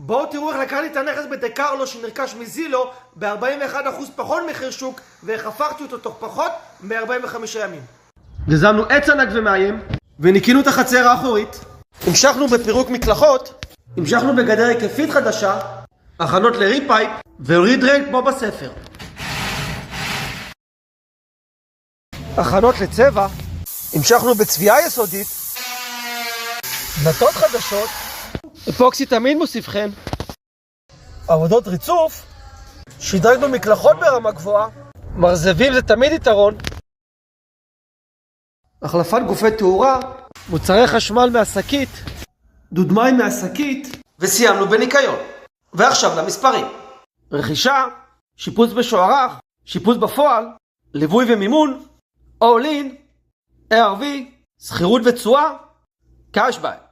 בואו תראו איך לקחתי את הנכס בדקרלו שנרכש מזילו ב-41% פחות מחיר שוק, ואיך הפכתי אותו תוך פחות מ-45 ימים. גזמנו עץ ענק ומאיים, וניקינו את החצר האחורית, המשכנו בפירוק מקלחות, המשכנו בגדר היקפית חדשה, הכנות לריפייפ ורידריין כמו בספר. הכנות לצבע, המשכנו בצביעה יסודית, דלתות חדשות, אפוקסי תמיד מוסיף חן, עבודות ריצוף, שדרגנו מקלחות ברמה גבוהה, מרזבים זה תמיד יתרון, החלפת גופי תאורה, מוצרי חשמל מהשקית, דוד מים מהשקית, וסיימנו בניקיון. ועכשיו למספרים: רכישה, שיפוץ בשוערך, שיפוץ בפועל, ליווי ומימון, all in, ARV, שכירות ותשואה, קאשבק.